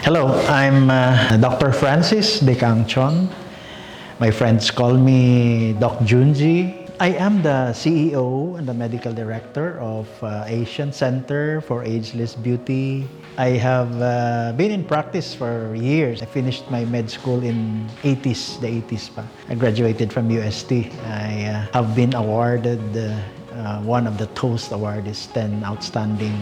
Hello, I'm Dr. Francis Decangchon. My friends call me Doc Junji. I am the CEO and the Medical Director of Asian Center for Ageless Beauty. I have been in practice for years. I finished my med school in the 80s pa. I graduated from UST. I have been awarded one of the Toast Awardees, 10 outstanding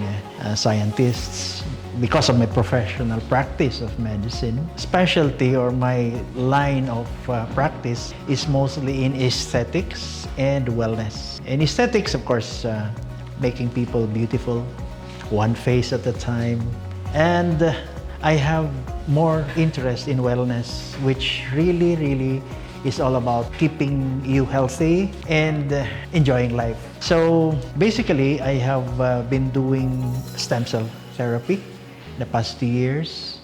scientists because of my professional practice of medicine. Specialty or my line of practice is mostly in aesthetics and wellness. In aesthetics, of course, making people beautiful, one face at a time. And I have more interest in wellness, which really is all about keeping you healthy and enjoying life. So basically, I have been doing stem cell therapy the past 2 years.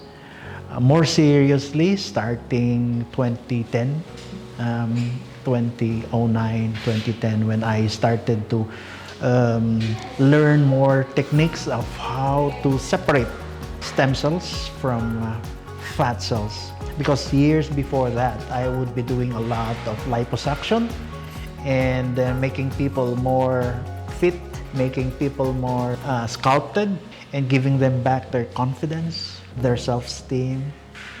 More seriously, starting 2010, 2009, 2010, when I started to learn more techniques of how to separate stem cells from fat cells. Because years before that, I would be doing a lot of liposuction and making people more fit, making people more sculpted, and giving them back their confidence, their self-esteem,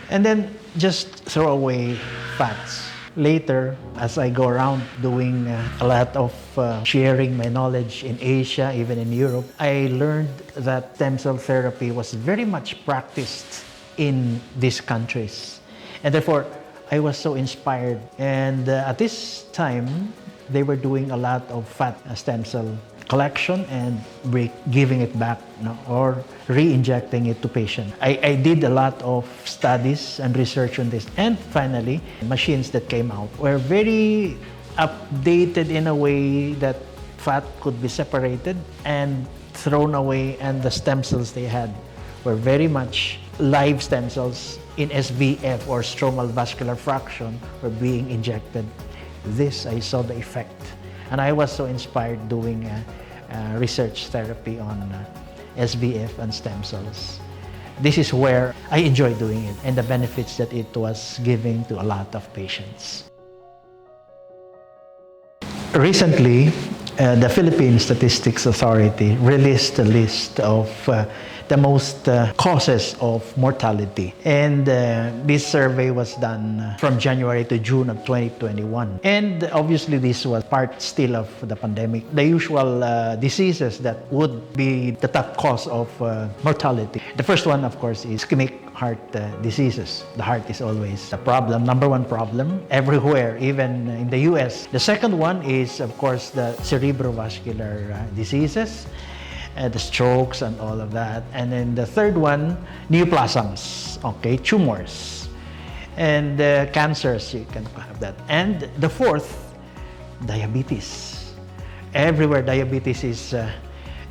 and then just throw away fats. Later, as I go around doing a lot of sharing my knowledge in Asia, even in Europe, I learned that stem cell therapy was very much practiced in these countries. And therefore, I was so inspired. And at this time, they were doing a lot of fat stem cell collection and giving it back, or re-injecting it to patients. I did a lot of studies and research on this. And finally, machines that came out were very updated in a way that fat could be separated and thrown away, and the stem cells they had were very much live stem cells in SVF or stromal vascular fraction were being injected. This, I saw the effect. And I was so inspired doing research therapy on SVF and stem cells. This is where I enjoy doing it and the benefits that it was giving to a lot of patients. Recently, the Philippine Statistics Authority released a list of the most causes of mortality. And this survey was done from January to June of 2021. And obviously this was part still of the pandemic. The usual diseases that would be the top cause of mortality. The first one, of course, is ischemic heart diseases. The heart is always a problem, number one problem everywhere, even in the US. The second one is, of course, the cerebrovascular diseases, the strokes and all of that. And then the third one, neoplasms, okay, tumors. And cancers, you can have that. And the fourth, diabetes. Everywhere diabetes is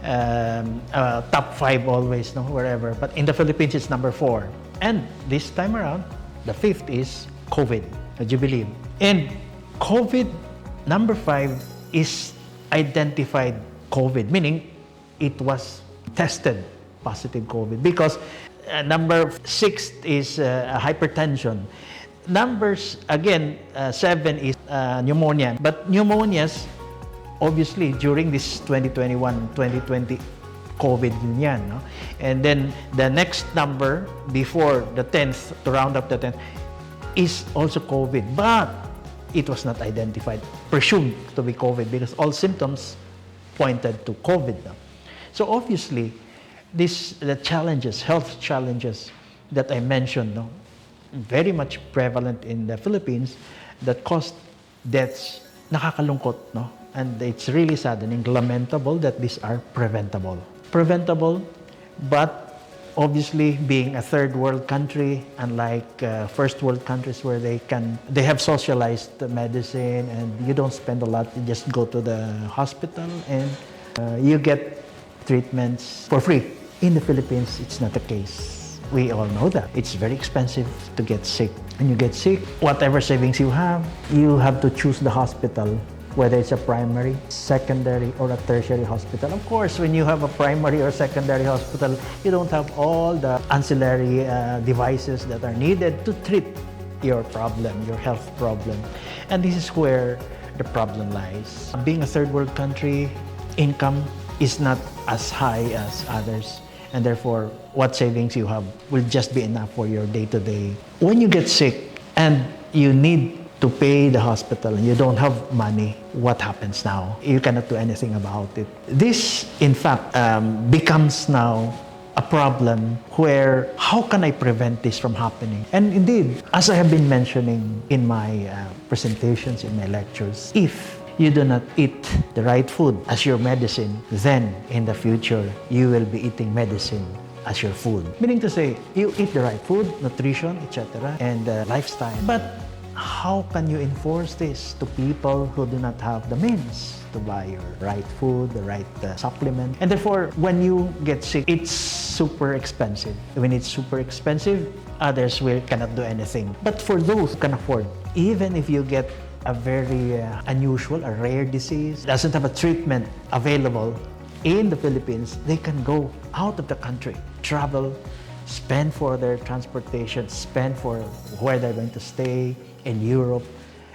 top 5 always, wherever. But in the Philippines, it's number 4. And this time around, the fifth is COVID, would you believe? And COVID, number 5, is identified COVID, meaning it was tested positive COVID, because number 6 is hypertension. Numbers, again, 7 is pneumonia. But pneumonias, obviously, during this 2021-2020 COVID yan, And then the next number before the 10th, to round up the 10th, is also COVID. But it was not identified, presumed to be COVID, because all symptoms pointed to COVID. So obviously, the challenges, health challenges that I mentioned, very much prevalent in the Philippines, that caused deaths. Nakakalungkot, and it's really saddening, lamentable that these are preventable. Preventable, but obviously being a third world country, unlike first world countries where they have socialized medicine and you don't spend a lot, you just go to the hospital and you get treatments for free. In the Philippines, it's not the case. We all know that. It's very expensive to get sick. When you get sick, whatever savings you have to choose the hospital whether it's a primary, secondary, or a tertiary hospital. Of course, when you have a primary or secondary hospital, you don't have all the ancillary devices that are needed to treat your problem, your health problem. And this is where the problem lies. Being a third world country, income is not as high as others, and therefore what savings you have will just be enough for your day-to-day. When you get sick and you need to pay the hospital and you don't have money, what happens now? You cannot do anything about it. This, in fact, becomes now a problem where how can I prevent this from happening? And indeed, as I have been mentioning in my presentations, in my lectures, if you do not eat the right food as your medicine, then in the future, you will be eating medicine as your food. Meaning to say, you eat the right food, nutrition, etc., and lifestyle. But how can you enforce this to people who do not have the means to buy your right food, the right supplement? And therefore, when you get sick, it's super expensive. When it's super expensive, others cannot do anything. But for those who can afford, even if you get a very unusual, a rare disease, doesn't have a treatment available in the Philippines, they can go out of the country, travel, spend for their transportation, spend for where they're going to stay in Europe,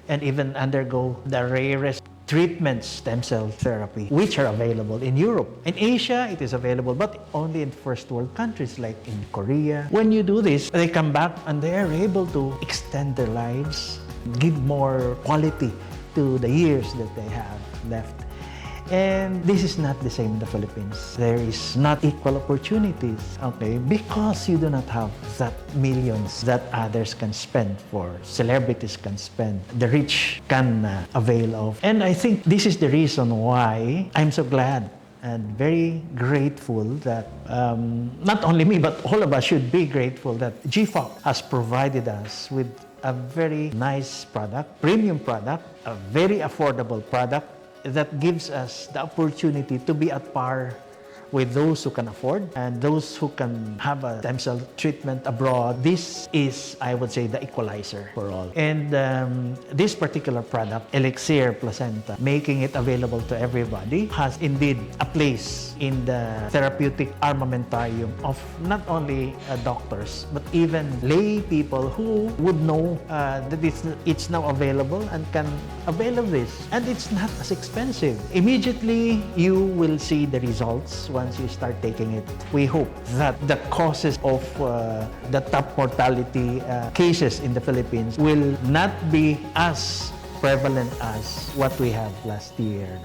and even undergo the rarest treatments, stem cell therapy, which are available in Europe. In Asia, it is available, but only in first world countries like in Korea. When you do this, they come back and they are able to extend their lives, give more quality to the years that they have left. And this is not the same in the Philippines. There is not equal opportunities, okay, because you do not have that millions that others can spend, for celebrities can spend, the rich can avail of. And I think this is the reason why I'm so glad and very grateful that not only me, but all of us should be grateful that GFOC has provided us with a very nice product, premium product, a very affordable product, that gives us the opportunity to be at par with those who can afford and those who can have a stem cell treatment abroad. This is, I would say, the equalizer for all. And this particular product, Elixir Placenta, making it available to everybody, has indeed a place in the therapeutic armamentarium of not only doctors, but even lay people who would know that it's now available and can avail of this. And it's not as expensive. Immediately, you will see the results once you start taking it. We hope that the causes of the top mortality cases in the Philippines will not be as prevalent as what we had last year.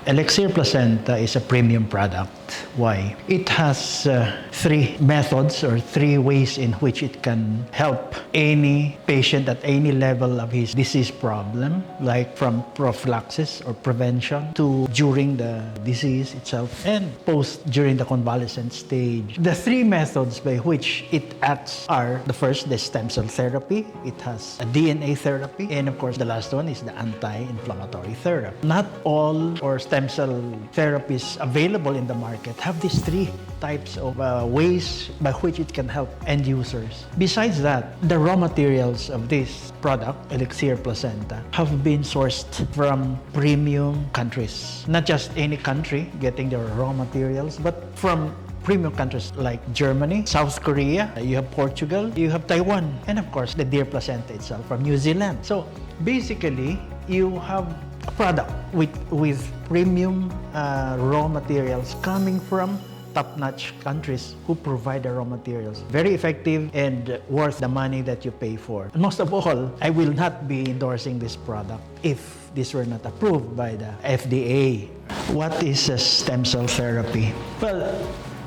Elixir Placenta is a premium product. Why? It has three methods or three ways in which it can help any patient at any level of his disease problem, like from prophylaxis or prevention to during the disease itself and post during the convalescent stage. The three methods by which it acts are: the first, the stem cell therapy. It has a DNA therapy, and of course the last one is the anti-inflammatory therapy. Not all or stem cell therapies available in the market have these three types of ways by which it can help end users. Besides that, the raw materials of this product, Elixir Placenta, have been sourced from premium countries. Not just any country getting their raw materials, but from premium countries like Germany, South Korea, you have Portugal, you have Taiwan, and of course the deer placenta itself from New Zealand. So basically, you have a product with premium raw materials coming from top-notch countries who provide the raw materials. Very effective and worth the money that you pay for. And most of all, I will not be endorsing this product if this were not approved by the FDA. What is a stem cell therapy? Well,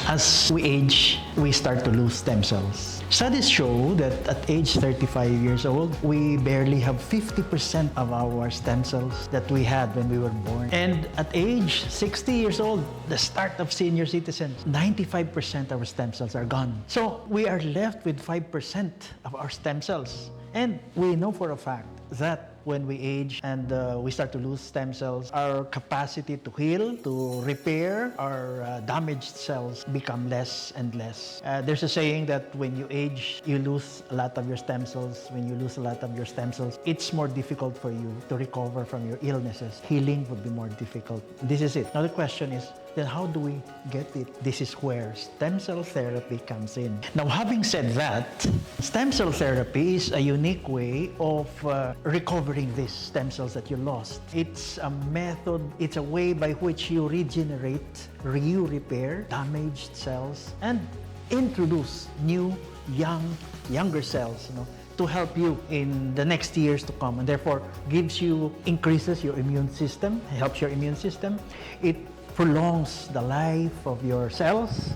as we age, we start to lose stem cells. Studies show that at age 35 years old, we barely have 50% of our stem cells that we had when we were born. And at age 60 years old, the start of senior citizens, 95% of our stem cells are gone. So we are left with 5% of our stem cells. And we know for a fact that when we age and we start to lose stem cells, our capacity to heal, to repair our damaged cells become less and less. There's a saying that when you age, you lose a lot of your stem cells. When you lose a lot of your stem cells, it's more difficult for you to recover from your illnesses. Healing would be more difficult. This is it. Now the question is, then how do we get it? This is where stem cell therapy comes in. Now, having said that, stem cell therapy is a unique way of recovering these stem cells that you lost. It's a method, it's a way by which you regenerate, you repair damaged cells and introduce new, younger cells, to help you in the next years to come, and therefore increases your immune system, helps your immune system. It prolongs the life of your cells,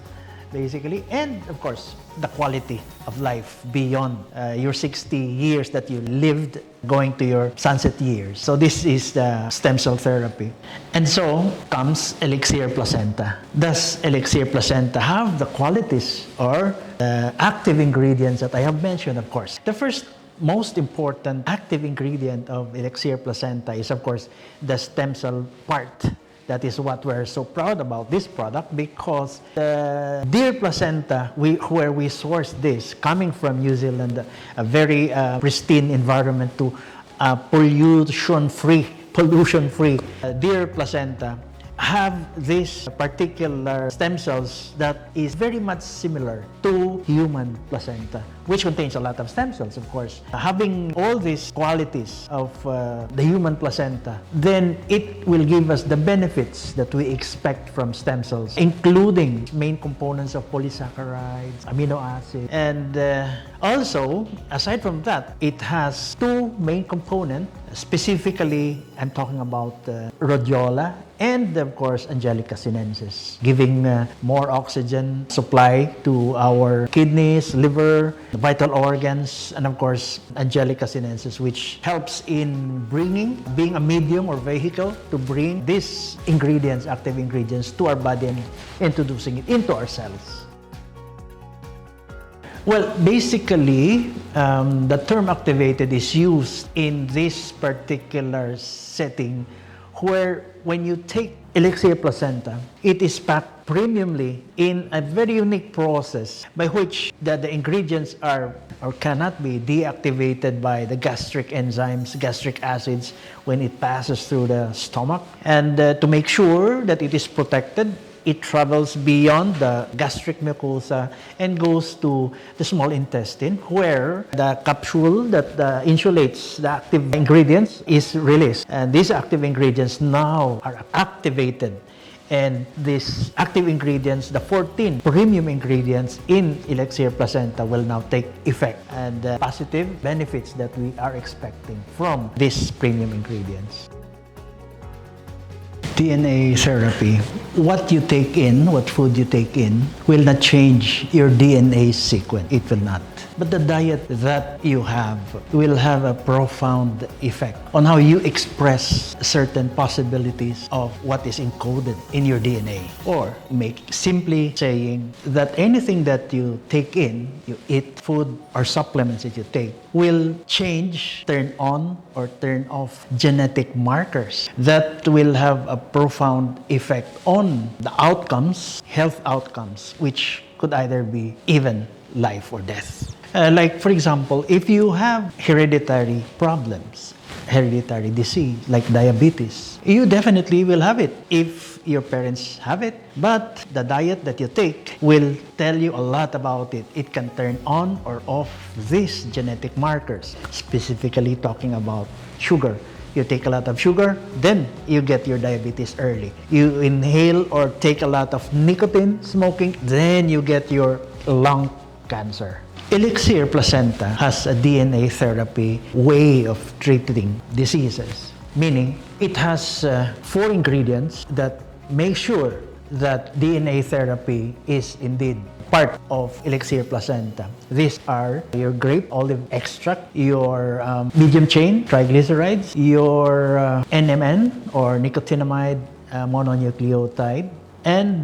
basically, and of course, the quality of life beyond your 60 years that you lived going to your sunset years. So this is the stem cell therapy. And so comes Elixir Placenta. Does Elixir Placenta have the qualities or the active ingredients that I have mentioned? Of course, the first most important active ingredient of Elixir Placenta is, of course, the stem cell part. That is what we're so proud about this product, because the deer placenta, where we source this, coming from New Zealand, a very pristine environment to pollution-free deer placenta, have this particular stem cells that is very much similar to human placenta, which contains a lot of stem cells, of course. Having all these qualities of the human placenta, then it will give us the benefits that we expect from stem cells, including main components of polysaccharides, amino acids, and also, aside from that, it has two main components. Specifically, I'm talking about rhodiola and, of course, Angelica sinensis, giving more oxygen supply to our kidneys, liver, vital organs, and of course, Angelica sinensis, which helps in being a medium or vehicle to bring these ingredients, active ingredients, to our body and introducing it into our cells. Well, basically, the term activated is used in this particular setting where when you take Elixir Placenta, it is packed premiumly in a very unique process by which the ingredients are or cannot be deactivated by the gastric enzymes, gastric acids, when it passes through the stomach. And to make sure that it is protected, it travels beyond the gastric mucosa and goes to the small intestine, where the capsule that insulates the active ingredients is released. And these active ingredients now are activated. And these active ingredients, the 14 premium ingredients in Elixir Placenta, will now take effect. And the positive benefits that we are expecting from these premium ingredients. DNA therapy, what you take in, what food you take in, will not change your DNA sequence. It will not. But the diet that you have will have a profound effect on how you express certain possibilities of what is encoded in your DNA. Or simply saying that anything that you take in, you eat, food or supplements that you take, will change, turn on or turn off genetic markers that will have a profound effect on the outcomes, health outcomes, which could either be even life or death. Like, for example, if you have hereditary problems, hereditary disease like diabetes, you definitely will have it if your parents have it. But the diet that you take will tell you a lot about it. It can turn on or off these genetic markers, specifically talking about sugar. You take a lot of sugar, then you get your diabetes early. You inhale or take a lot of nicotine, smoking, then you get your lung cancer. Elixir Placenta has a DNA therapy way of treating diseases, meaning it has 4 ingredients that make sure that DNA therapy is indeed part of Elixir Placenta. These are your grape olive extract, your medium chain triglycerides, your NMN or nicotinamide mononucleotide, and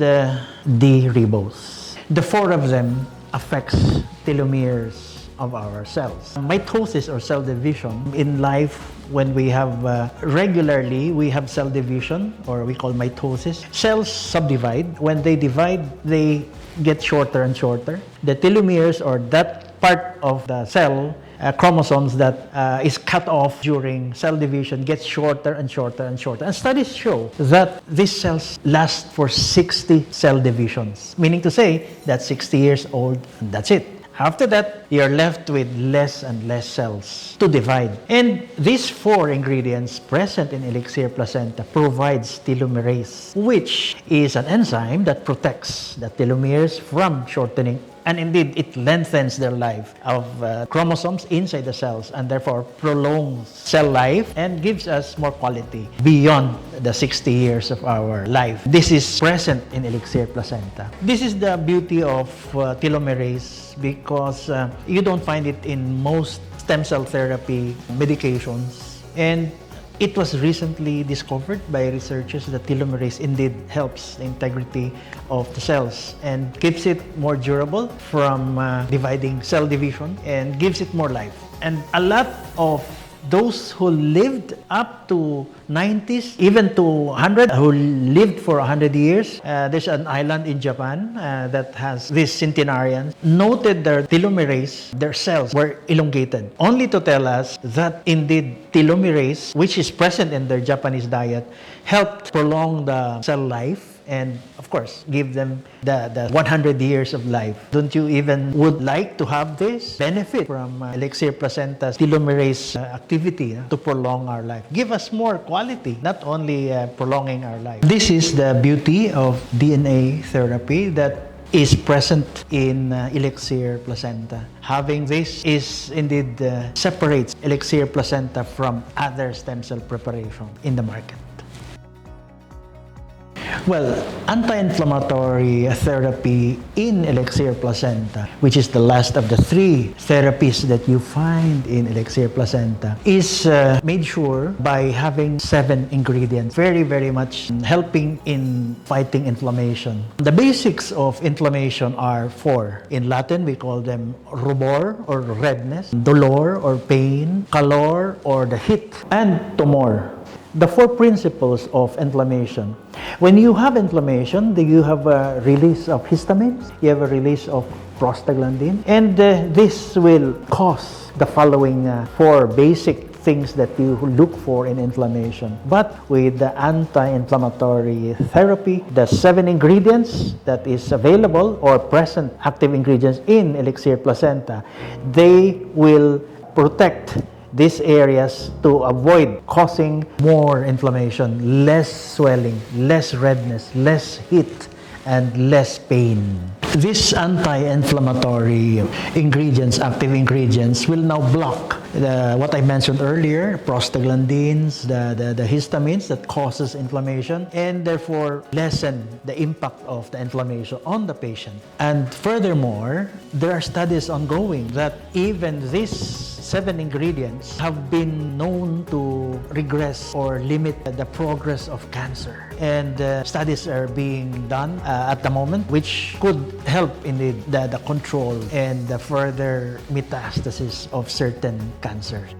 D-ribose. The 4 of them affects telomeres of our cells. Mitosis or cell division in life, when we have regularly, we have cell division, or we call mitosis. Cells subdivide. When they divide, they get shorter and shorter. The telomeres, or that part of the cell chromosomes that is cut off during cell division, gets shorter and shorter and shorter. And studies show that these cells last for 60 cell divisions, meaning to say that 60 years old and that's it. After that, you're left with less and less cells to divide. And these 4 ingredients present in Elixir Placenta provides telomerase, which is an enzyme that protects the telomeres from shortening. And indeed, it lengthens their life of chromosomes inside the cells, and therefore prolongs cell life and gives us more quality beyond the 60 years of our life. This is present in Elixir Placenta. This is the beauty of telomerase, because you don't find it in most stem cell therapy medications. And it was recently discovered by researchers that telomerase indeed helps the integrity of the cells and keeps it more durable from dividing cell division and gives it more life. And a lot of those who lived up to 90s, even to 100, who lived for 100 years. There's an island in Japan that has these centenarians, noted their telomerase, their cells were elongated, only to tell us that indeed telomerase, which is present in their Japanese diet, helped prolong the cell life and, of course, give them the 100 years of life. Don't you even would like to have this benefit from Elixir Placenta's telomerase activity to prolong our life? Give us more quality, not only prolonging our life. This is the beauty of DNA therapy that is present in Elixir Placenta. Having this is indeed separates Elixir Placenta from other stem cell preparation in the market. Well, anti-inflammatory therapy in Elixir Placenta, which is the last of the 3 therapies that you find in Elixir Placenta, is made sure by having 7 ingredients, very, very much helping in fighting inflammation. The basics of inflammation are 4. In Latin, we call them rubor or redness, dolor or pain, calor or the heat, and tumor. The 4 principles of inflammation. When you have inflammation, you have a release of histamines, you have a release of prostaglandin, and this will cause the following 4 basic things that you look for in inflammation. But with the anti-inflammatory therapy, the 7 ingredients that is available or present active ingredients in Elixir Placenta, they will protect these areas to avoid causing more inflammation, less swelling, less redness, less heat, and less pain. These anti-inflammatory ingredients, active ingredients, will now block what I mentioned earlier, prostaglandins, the histamines that causes inflammation, and therefore lessen the impact of the inflammation on the patient. And furthermore, there are studies ongoing that even these 7 ingredients have been known to regress or limit the progress of cancer. And studies are being done at the moment, which could help in the control and the further metastasis of certain cancers.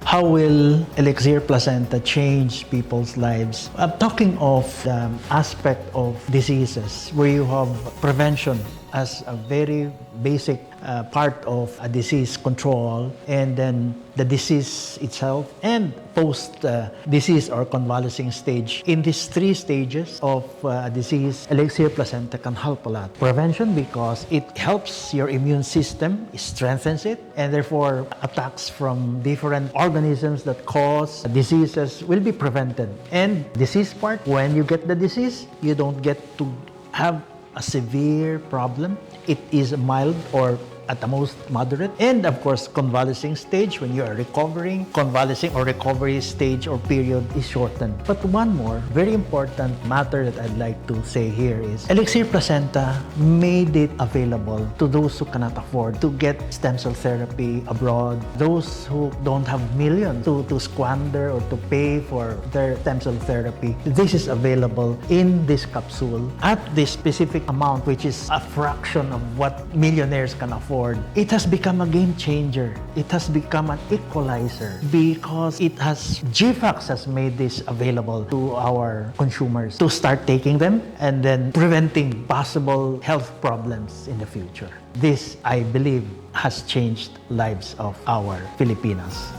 How will Elixir Placenta change people's lives? I'm talking of the aspect of diseases where you have prevention as a very basic part of a disease control, and then the disease itself and post-disease or convalescing stage. In these 3 stages of disease, Elixir Placenta can help a lot. Prevention, because it helps your immune system, it strengthens it, and therefore attacks from different organisms that cause diseases will be prevented. And disease part, when you get the disease, you don't get to have a severe problem. It is mild or at the most moderate. And of course, convalescing stage, when you are recovering, convalescing or recovery stage or period is shortened. But one more very important matter that I'd like to say here is Elixir Placenta made it available to those who cannot afford to get stem cell therapy abroad, those who don't have millions to squander or to pay for their stem cell therapy. This is available in this capsule at this specific amount, which is a fraction of what millionaires can afford. afford. It has become a game changer. It has become an equalizer because GFAX has made this available to our consumers to start taking them and then preventing possible health problems in the future. This, I believe, has changed lives of our Filipinos.